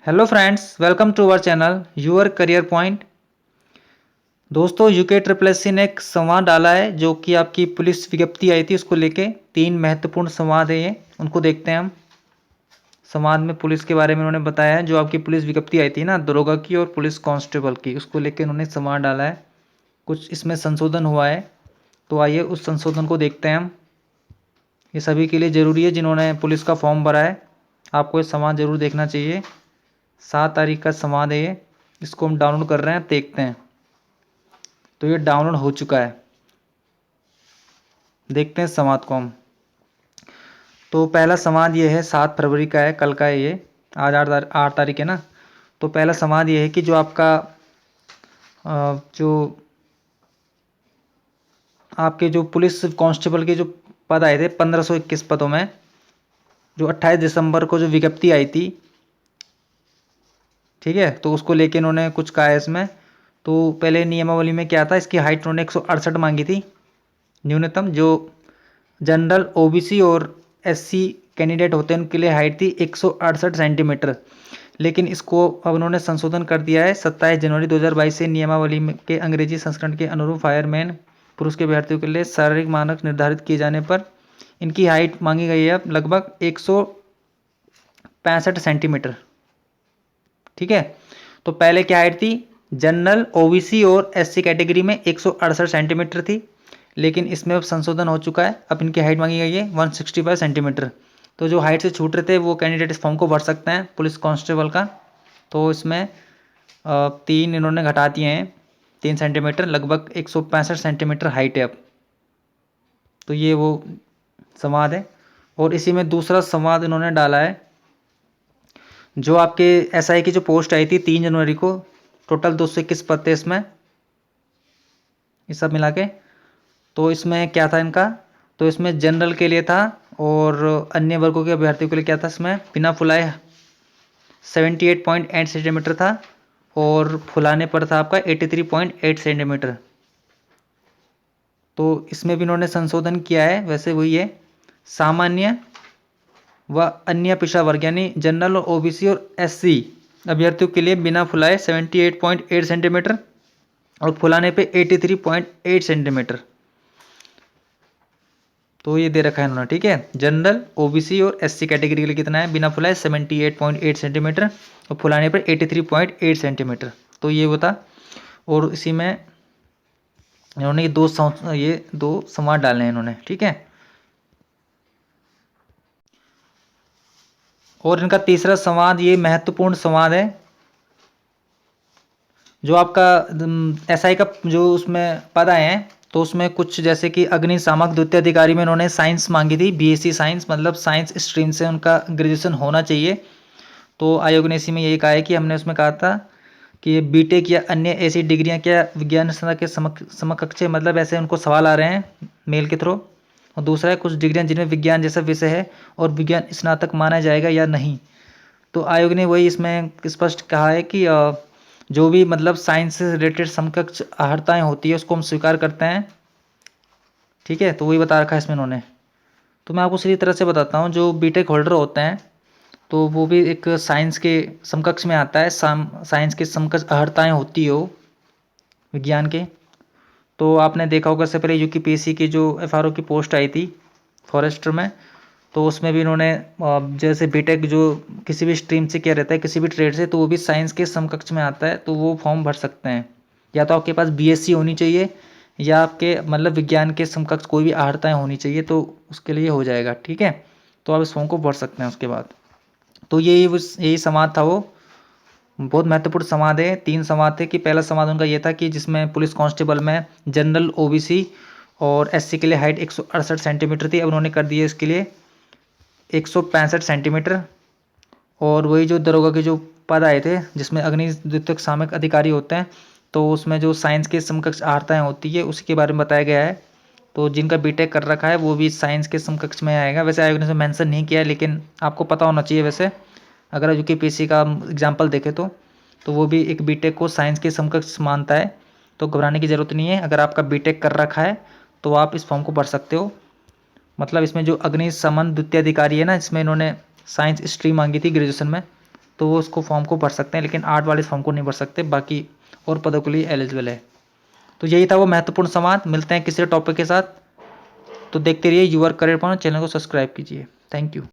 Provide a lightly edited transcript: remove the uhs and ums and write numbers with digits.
Hello friends, welcome to our channel your career point. दोस्तों, UK triple SC ने एक संवाद डाला है जो कि आपकी पुलिस विज्ञप्ति आई थी उसको लेके। 3 महत्वपूर्ण संवाद है ये, उनको देखते हैं हम। संवाद में पुलिस के बारे में उन्होंने बताया है, जो आपकी पुलिस विज्ञप्ति आई थी ना दरोगा की और पुलिस कांस्टेबल की, उसको लेके उन्होंने संवाद डाला है। कुछ इसमें संशोधन हुआ है, तो आइए उस संशोधन को देखते हैं हम। ये सभी के लिए ज़रूरी है जिन्होंने पुलिस का फॉर्म भरा है, आपको ये संवाद ज़रूर देखना चाहिए। 7 तारीख का संवाद है ये, इसको हम डाउनलोड कर रहे हैं, देखते हैं। तो ये डाउनलोड हो चुका है, देखते हैं संवाद को हम। तो पहला संवाद ये है, 7 फरवरी का है, कल का है ये। आज 8 तारीख है ना। तो पहला संवाद ये है कि जो आपका जो आपके जो पुलिस कांस्टेबल के जो पद आए थे 1521 पदों में, जो 28 दिसंबर को जो विज्ञप्ति आई थी, ठीक है, तो उसको लेके इन्होंने कुछ कहा है इसमें। तो पहले नियमावली में क्या था, इसकी हाइट उन्होंने 168 मांगी थी न्यूनतम। जो जनरल ओबीसी और एससी कैंडिडेट होते हैं उनके लिए हाइट थी 168 सेंटीमीटर। लेकिन इसको अब उन्होंने संशोधन कर दिया है 27 जनवरी 2022 से। नियमावली के अंग्रेजी संस्करण के अनुरूप फायरमैन पुरुष के अभ्यर्थियों के लिए शारीरिक मानक निर्धारित किए जाने पर इनकी हाइट मांगी गई है अब लगभग 165 सेंटीमीटर। ठीक है, तो पहले क्या हाइट थी, जनरल ओबीसी और एससी कैटेगरी में 168 सेंटीमीटर थी, लेकिन इसमें अब संशोधन हो चुका है। अब इनकी हाइट मांगी गई है 165 सेंटीमीटर। तो जो हाइट से छूट रहे थे वो कैंडिडेट इस फॉर्म को भर सकते हैं पुलिस कांस्टेबल का। तो इसमें 3 इन्होंने घटा दिए हैं, 3 सेंटीमीटर, लगभग 165 सेंटीमीटर हाइट है अब। तो ये वो संवाद है। और इसी में दूसरा संवाद इन्होंने डाला है, जो आपके एसआई की जो पोस्ट आई थी 3 जनवरी को, टोटल 221 पद थे इसमें, ये सब मिला के। तो इसमें क्या था इनका, तो इसमें जनरल के लिए था और अन्य वर्गों के अभ्यर्थियों के लिए क्या था, इसमें बिना फुलाए 78.8 सेंटीमीटर था और फुलाने पर था आपका 83.8 सेंटीमीटर। तो इसमें भी इन्होंने संशोधन किया है, वैसे वही है। सामान्य व अन्य पिछड़ा वर्ग यानी जनरल और ओबीसी और एससी अभ्यर्थियों के लिए बिना फुलाए 78.8 सेंटीमीटर और फुलाने पे 83.8 सेंटीमीटर। तो ये दे रखा है इन्होंने, ठीक है। जनरल ओबीसी और एससी कैटेगरी के लिए कितना है, बिना फुलाए 78.8 सेंटीमीटर और फुलाने पर 83.8 सेंटीमीटर। तो ये होता। और इसी में इन्होंने ये दो संवाद डालने हैं इन्होंने, ठीक है। और इनका तीसरा संवाद, ये महत्वपूर्ण संवाद है, जो आपका एसआई का जो उसमें पद आए हैं, तो उसमें कुछ जैसे कि अग्निशामक द्वितीय अधिकारी में इन्होंने साइंस मांगी थी, बीएससी साइंस, मतलब साइंस स्ट्रीम से उनका ग्रेजुएशन होना चाहिए। तो आयोग ने इसी में यही कहा है कि हमने उसमें कहा था कि ये बीटेक या अन्य ऐसी डिग्रियां क्या विज्ञान संस्था के समकक्ष, मतलब ऐसे उनको सवाल आ रहे हैं मेल के थ्रू। और दूसरा है कुछ डिग्रियां जिनमें विज्ञान जैसा विषय है और विज्ञान स्नातक माना जाएगा या नहीं। तो आयोग ने वही इसमें स्पष्ट कहा है कि जो भी मतलब साइंस से रिलेटेड समकक्ष अर्हताएँ होती है उसको हम स्वीकार करते हैं, ठीक है। तो वही बता रखा है इसमें इन्होंने। तो मैं आपको सीधी तरह से बताता हूँ, जो बीटेक होल्डर होते हैं तो वो भी एक साइंस के समकक्ष में आता है। साइंस के समकक्ष अर्हताएँ होती हो विज्ञान के। तो आपने देखा होगा इससे पहले यूपीएससी की जो एफआरओ की पोस्ट आई थी फॉरेस्टर में, तो उसमें भी इन्होंने जैसे बीटेक जो किसी भी स्ट्रीम से किया रहता है, किसी भी ट्रेड से, तो वो भी साइंस के समकक्ष में आता है, तो वो फॉर्म भर सकते हैं। या तो आपके पास बीएससी होनी चाहिए या आपके मतलब विज्ञान के समकक्ष कोई भी अर्हताएँ होनी चाहिए, तो उसके लिए हो जाएगा, ठीक है। तो आप इस फॉर्म को भर सकते हैं उसके बाद। तो यही संवाद था, वो बहुत महत्वपूर्ण संवाद है। 3 संवाद थे कि पहला संवाद उनका ये था कि जिसमें पुलिस कांस्टेबल में जनरल ओबीसी और एससी के लिए हाइट 168 सेंटीमीटर थी, अब उन्होंने कर दी है इसके लिए 165 सेंटीमीटर। और वही जो दरोगा के जो पद आए थे जिसमें अग्नि द्वितीयक सामयिक अधिकारी होते हैं, तो उसमें जो साइंस के समकक्ष अर्हताएँ होती है उसके बारे में बताया गया है। तो जिनका बीटेक कर रखा है वो भी साइंस के समकक्ष में आएगा। वैसे आयोग ने मेंशन नहीं किया है, लेकिन आपको पता होना चाहिए वैसे। अगर यूपीएससी का एग्जाम्पल देखें तो वो भी एक बीटेक को साइंस के समकक्ष मानता है। तो घबराने की ज़रूरत नहीं है, अगर आपका बीटेक कर रखा है तो आप इस फॉर्म को भर सकते हो। मतलब इसमें जो अग्निशमन द्वितीय अधिकारी है ना, इसमें इन्होंने साइंस स्ट्रीम मांगी थी ग्रेजुएशन में, तो वो उसको फॉर्म को भर सकते हैं, लेकिन आर्ट वाले फॉर्म को नहीं भर सकते, बाकी और पदों के लिए एलिजिबल है। तो यही था वो महत्वपूर्ण संवाद। मिलते हैं किसी टॉपिक के साथ। तो देखते रहिए यूआर करियर पॉइंट, चैनल को सब्सक्राइब कीजिए। Thank you.